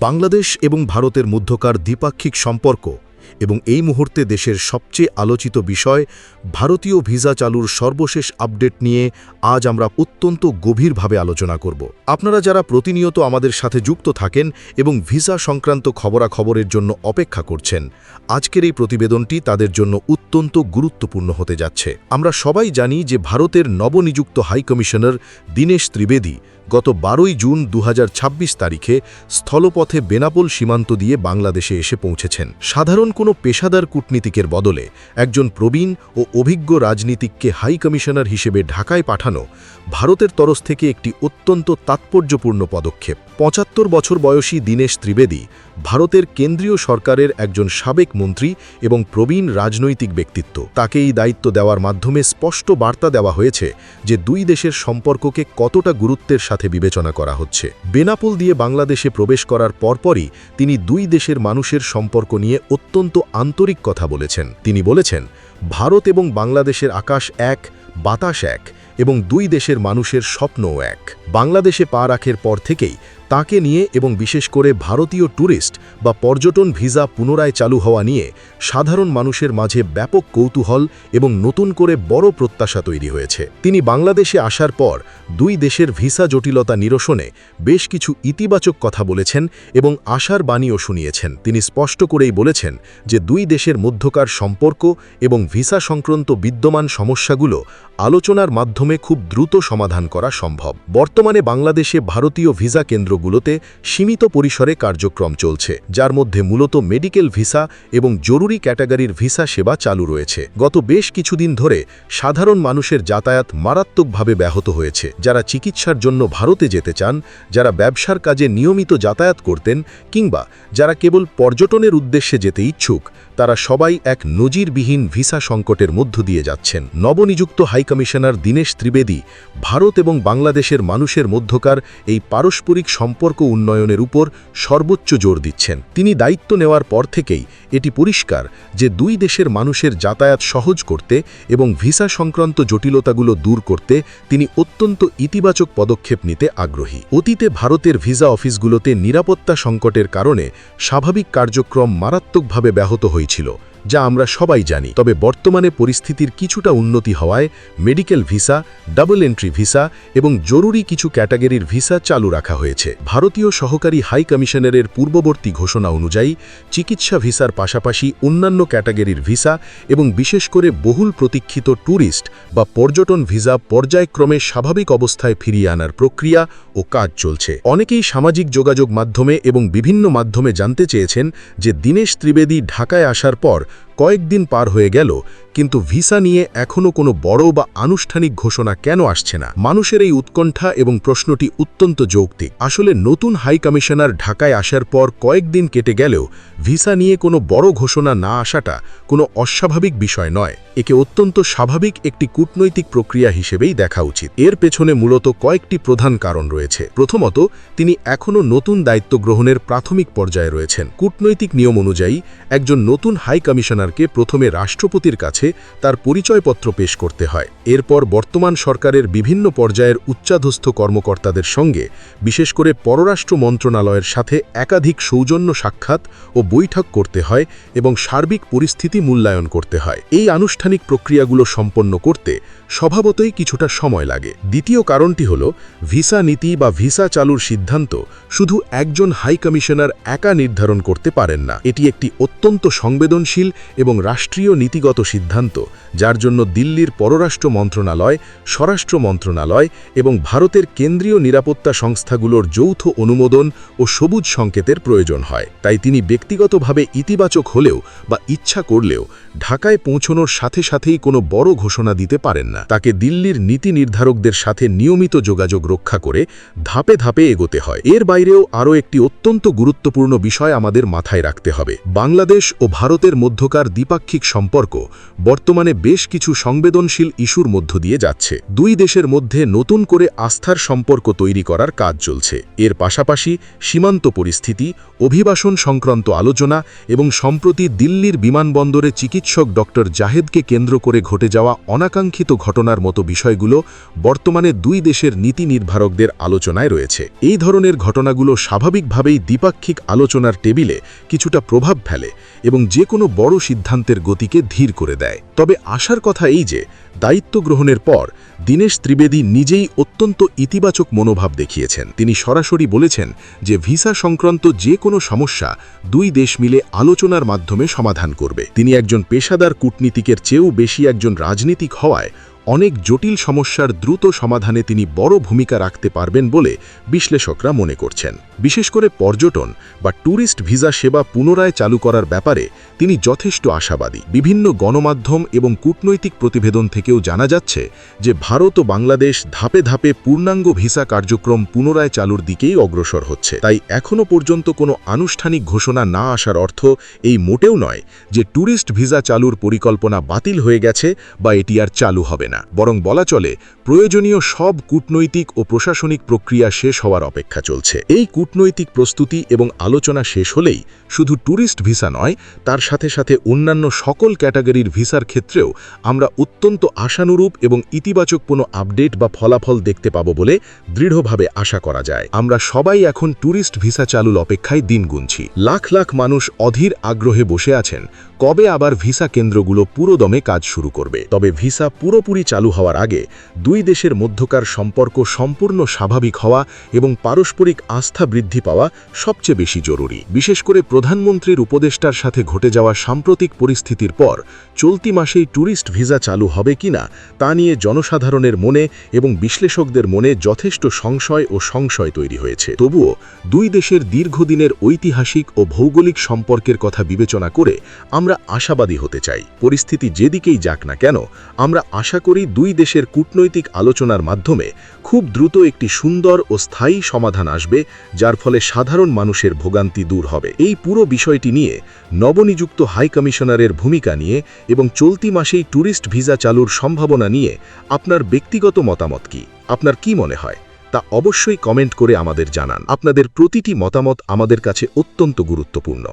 বাংলাদেশ এবং ভারতের মধ্যকার দ্বিপাক্ষিক সম্পর্ক এবং এই মুহূর্তে দেশের সবচেয়ে আলোচিত বিষয় ভারতীয় ভিসা চালুর সর্বশেষ আপডেট নিয়ে আজ আমরা অত্যন্ত গভীরভাবে আলোচনা করব। আপনারা যারা প্রতিনিয়ত আমাদের সাথে যুক্ত থাকেন এবং ভিসা সংক্রান্ত খবরাখবরের জন্য অপেক্ষা করছেন, আজকের এই প্রতিবেদনটি তাদের জন্য অত্যন্ত গুরুত্বপূর্ণ হতে যাচ্ছে। আমরা সবাই জানি যে ভারতের নবনিযুক্ত হাইকমিশনার দীনেশ ত্রিবেদী গত 12 জুন 2026 তারিখে স্থলপথে বেনাপোল সীমান্ত দিয়ে বাংলাদেশে এসে পৌঁছেছেন। সাধারণ কোনো পেশাদার কূটনীতিকের বদলে একজন প্রবীণ ও অভিজ্ঞ রাজনীতিককে হাইকমিশনার হিসেবে ঢাকায় পাঠানো ভারতের তরফ থেকে একটি অত্যন্ত তাৎপর্যপূর্ণ পদক্ষেপ। 75 বছর বয়সী দীনেশ ত্রিবেদী ভারতের কেন্দ্রীয় সরকারের একজন সাবেক মন্ত্রী এবং প্রবীণ রাজনৈতিক ব্যক্তিত্ব। তাকে এই দায়িত্ব দেওয়ার মাধ্যমে স্পষ্ট বার্তা দেওয়া হয়েছে যে দুই দেশের সম্পর্ককে কতটা গুরুত্বের সাথে বিবেচনা করা হচ্ছে। বেনাপোল দিয়ে বাংলাদেশে প্রবেশ করার পরপরই তিনি দুই দেশের মানুষের সম্পর্ক নিয়ে অত্যন্ত আন্তরিক কথা বলেছেন। তিনি বলেছেন, ভারত এবং বাংলাদেশের আকাশ এক, বাতাস এক এবং দুই দেশের মানুষের স্বপ্নও এক। বাংলাদেশে পা রাখার পর থেকেই তাকে নিয়ে এবং বিশেষ করে ভারতীয় ট্যুরিস্ট বা পর্যটন ভিসা পুনরায় চালু হওয়া নিয়ে সাধারণ মানুষের মাঝে ব্যাপক কৌতূহল এবং নতুন করে বড় প্রত্যাশা তৈরি হয়েছে। তিনি বাংলাদেশে আসার পর দুই দেশের ভিসা জটিলতা নিরসনে বেশ কিছু ইতিবাচক কথা বলেছেন এবং আশার বাণীও শুনিয়েছেন। তিনি স্পষ্ট করেই বলেছেন যে দুই দেশের মধ্যকার সম্পর্ক এবং ভিসা সংক্রান্ত বিদ্যমান সমস্যাগুলো আলোচনার মাধ্যমে খুব দ্রুত সমাধান করা সম্ভব। বর্তমানে বাংলাদেশে ভারতীয় ভিসা কেন্দ্রগুলোতে সীমিত পরিসরে কার্যক্রম চলছে, যার মধ্যে মূলত মেডিকেল ভিসা এবং জরুরি ক্যাটাগরির ভিসা সেবা চালু রয়েছে। গত বেশ কিছুদিন ধরে সাধারণ মানুষের যাতায়াত মারাত্মকভাবে ব্যাহত হয়েছে। যারা চিকিৎসার জন্য ভারতে যেতে চান, যারা ব্যবসার কাজে নিয়মিত যাতায়াত করতেন কিংবা যারা কেবল পর্যটনের উদ্দেশ্যে যেতে ইচ্ছুক, তারা সবাই এক নজিরবিহীন ভিসা সংকটের মধ্য দিয়ে যাচ্ছেন। নবনিযুক্ত হাইকমিশনার দীনেশ ত্রিবেদী ভারত এবং বাংলাদেশের মানুষের মধ্যকার এই পারস্পরিক সম্পর্ক উন্নয়নের উপর সর্বোচ্চ জোর দিচ্ছেন। তিনি দায়িত্ব নেওয়ার পর থেকেই এটি পরিষ্কার যে দুই দেশের মানুষের যাতায়াত সহজ করতে এবং ভিসা সংক্রান্ত জটিলতাগুলো দূর করতে তিনি অত্যন্ত ইতিবাচক পদক্ষেপ নিতে আগ্রহী। অতীতে ভারতের ভিসা অফিসগুলোতে নিরাপত্তা সংকটের কারণে স্বাভাবিক কার্যক্রম মারাত্মকভাবে ব্যাহত হয়েছিল, যা আমরা সবাই জানি। তবে বর্তমানে পরিস্থিতির কিছুটা উন্নতি হওয়ায় medical visa, double entry visa এবং জরুরি কিছু ক্যাটাগরির ভিসা চালু রাখা হয়েছে। ভারতীয় সহকারী হাই কমিশনারের পূর্ববর্তী ঘোষণা অনুযায়ী চিকিৎসা ভিসার পাশাপাশি অন্যান্য ক্যাটাগরির ভিসা এবং বিশেষ করে বহুল প্রতীক্ষিত ট্যুরিস্ট বা পর্যটন ভিসা পর্যায়ক্রমে স্বাভাবিক অবস্থায় ফিরিয়ে আনার প্রক্রিয়া ও কাজ চলছে। অনেকেই সামাজিক যোগাযোগ মাধ্যমে এবং বিভিন্ন মাধ্যমে জানতে চেয়েছেন যে দীনেশ ত্রিবেদী ঢাকায় আসার পর কয়েকদিন পার হয়ে গেল, কিন্তু ভিসা নিয়ে এখনও কোনো বড় বা আনুষ্ঠানিক ঘোষণা কেন আসছে না। মানুষের এই উৎকণ্ঠা এবং প্রশ্নটি অত্যন্ত যৌক্তিক। আসলে নতুন হাই কমিশনার ঢাকায় আসার পর কয়েকদিন কেটে গেলেও ভিসা নিয়ে কোনো বড় ঘোষণা না আসাটা কোনো অস্বাভাবিক বিষয় নয়। একে অত্যন্ত স্বাভাবিক একটি কূটনৈতিক প্রক্রিয়া হিসেবেই দেখা উচিত। এর পেছনে মূলত কয়েকটি প্রধান কারণ রয়েছে। প্রথমত, তিনি এখনও নতুন দায়িত্ব গ্রহণের প্রাথমিক পর্যায়ে রয়েছেন। কূটনৈতিক নিয়ম অনুযায়ী একজন নতুন হাই কমিশনারকে প্রথমে রাষ্ট্রপতির কাছে তার পরিচয়পত্র পেশ করতে হয়। এরপর বর্তমান সরকারের বিভিন্ন পর্যায়ের উচ্চাধস্থ কর্মকর্তাদের সঙ্গে, বিশেষ করে পররাষ্ট্র মন্ত্রণালয়ের সাথে একাধিক সৌজন্য সাক্ষাৎ ও বৈঠক করতে হয় এবং সার্বিক পরিস্থিতি মূল্যায়ন করতে হয়। এই আনুষ্ঠানিক প্রক্রিয়াগুলো সম্পন্ন করতে স্বভাবতই কিছুটা সময় লাগে। দ্বিতীয় কারণটি হল, ভিসা নীতি বা ভিসা চালুর সিদ্ধান্ত শুধু একজন হাই কমিশনার একা নির্ধারণ করতে পারেন না। এটি একটি অত্যন্ত সংবেদনশীল এবং রাষ্ট্রীয় নীতিগত সিদ্ধান্ত, যার জন্য দিল্লির পররাষ্ট্র মন্ত্রণালয়, স্বরাষ্ট্র মন্ত্রণালয় এবং ভারতের কেন্দ্রীয় নিরাপত্তা সংস্থাগুলোর যৌথ অনুমোদন ও সবুজ সংকেতের প্রয়োজন হয়। তাই তিনি ব্যক্তিগতভাবে ইতিবাচক হলেও বা ইচ্ছা করলেও ঢাকায় পৌঁছানোর সাথে সাথেই কোনো বড় ঘোষণা দিতে পারেন না। তাকে দিল্লির নীতি নির্ধারকদের সাথে নিয়মিত যোগাযোগ রক্ষা করে ধাপে ধাপে এগোতে হয়। এর বাইরেও আরও একটি অত্যন্ত গুরুত্বপূর্ণ বিষয় আমাদের মাথায় রাখতে হবে। বাংলাদেশ ও ভারতের মধ্যকার ভিসার দ্বিপাক্ষিক সম্পর্ক বর্তমানে বেশ কিছু সংবেদনশীল ইস্যুর মধ্য দিয়ে যাচ্ছে। দুই দেশের মধ্যে নতুন করে আস্থার সম্পর্ক তৈরি করার কাজ চলছে। এর পাশাপাশি সীমান্ত পরিস্থিতি, অভিবাসন সংক্রান্ত আলোচনা এবং সম্প্রতি দিল্লির বিমানবন্দরে চিকিৎসক ডক্টর জাহেদকে কেন্দ্র করে ঘটে যাওয়া অনাকাঙ্ক্ষিত ঘটনার মতো বিষয়গুলো বর্তমানে দুই দেশের নীতি নির্ধারকদের আলোচনায় রয়েছে। এই ধরনের ঘটনাগুলো স্বাভাবিকভাবেই দ্বিপাক্ষিক আলোচনার টেবিলে কিছুটা প্রভাব ফেলে এবং যে কোনো বড় সিদ্ধান্তের গতিকে ধীর করে দেয়। তবে আশার কথা এই যে দায়িত্ব গ্রহণের পর দীনেশ ত্রিবেদী নিজেই অত্যন্ত ইতিবাচক মনোভাব দেখিয়েছেন। তিনি সরাসরি বলেছেন যে ভিসা সংক্রান্ত যে কোনো সমস্যা দুই দেশ মিলে আলোচনার মাধ্যমে সমাধান করবে। তিনি একজন পেশাদার কূটনীতিকের চেয়েও বেশি একজন রাজনীতিক হওয়ায় অনেক জটিল সমস্যার দ্রুত সমাধানে তিনি বড় ভূমিকা রাখতে পারবেন বলে বিশ্লেষকরা মনে করছেন। বিশেষ করে পর্যটন বা ট্যুরিস্ট ভিসা সেবা পুনরায় চালু করার ব্যাপারে তিনি যথেষ্ট আশাবাদী। বিভিন্ন গণমাধ্যম এবং কূটনৈতিক প্রতিবেদন থেকেও জানা যাচ্ছে যে ভারত ও বাংলাদেশ ধাপে ধাপে পূর্ণাঙ্গ ভিসা কার্যক্রম পুনরায় চালুর দিকেই অগ্রসর হচ্ছে। তাই এখনও পর্যন্ত কোনো আনুষ্ঠানিক ঘোষণা না আসার অর্থ এই মোটেও নয় যে ট্যুরিস্ট ভিসা চালুর পরিকল্পনা বাতিল হয়ে গেছে বা এটি আর চালু হবে না, বরং বলা চলে প্রয়োজনীয় সব কূটনৈতিক ও প্রশাসনিক প্রক্রিয়া শেষ হওয়ার অপেক্ষা চলছে। এই কূটনৈতিক প্রস্তুতি এবং আলোচনা শেষ হলেই শুধু ট্যুরিস্ট ভিসা নয়, তার সাথে সাথে অন্যান্য সকল ক্যাটাগরির ভিসার ক্ষেত্রেও আমরা অত্যন্ত আশানুরূপ এবং ইতিবাচক কোনো আপডেট বা ফলাফল দেখতে পাব বলে দৃঢ়ভাবে আশা করা যায়। আমরা সবাই এখন ট্যুরিস্ট ভিসা চালুর অপেক্ষায় দিন গুনছি। লাখ লাখ মানুষ অধীর আগ্রহে বসে আছেন কবে আবার ভিসা কেন্দ্রগুলো পুরোদমে কাজ শুরু করবে। তবে ভিসা পুরোপুরি চালু হওয়ার আগে দুই দেশের মধ্যকার সম্পর্ক সম্পূর্ণ স্বাভাবিক হওয়া এবং পারস্পরিক আস্থা বৃদ্ধি পাওয়া সবচেয়ে বেশি জরুরি। বিশেষ করে প্রধানমন্ত্রীর উপদেষ্টার সাথে ঘটে যাওয়া সাম্প্রতিক পরিস্থিতির পর চলতি মাসেই ট্যুরিস্ট ভিসা চালু হবে কিনা তা নিয়ে জনসাধারণের মনে এবং বিশ্লেষকদের মনে যথেষ্ট সংশয় তৈরি হয়েছে। তবুও দুই দেশের দীর্ঘদিনের ঐতিহাসিক ও ভৌগোলিক সম্পর্কের কথা বিবেচনা করে আমরা আশাবাদী হতে চাই। পরিস্থিতি যেদিকেই যাক না কেন, আমরা আশা করি দুই দেশের কূটনৈতিক আলোচনার মাধ্যমে খুব দ্রুত একটি সুন্দর ও স্থায়ী সমাধান আসবে, যার ফলে সাধারণ মানুষের ভোগান্তি দূর হবে। এই পুরো বিষয়টি নিয়ে নবনিযুক্ত হাই কমিশনারের ভূমিকা নিয়ে এবং চলতি মাসেই ট্যুরিস্ট ভিসা চালুর সম্ভাবনা নিয়ে আপনার ব্যক্তিগত মতামত কি? আপনার কি মনে হয় তা অবশ্যই কমেন্ট করে আমাদের জানান। আপনাদের প্রতিটি মতামত আমাদের কাছে অত্যন্ত গুরুত্বপূর্ণ।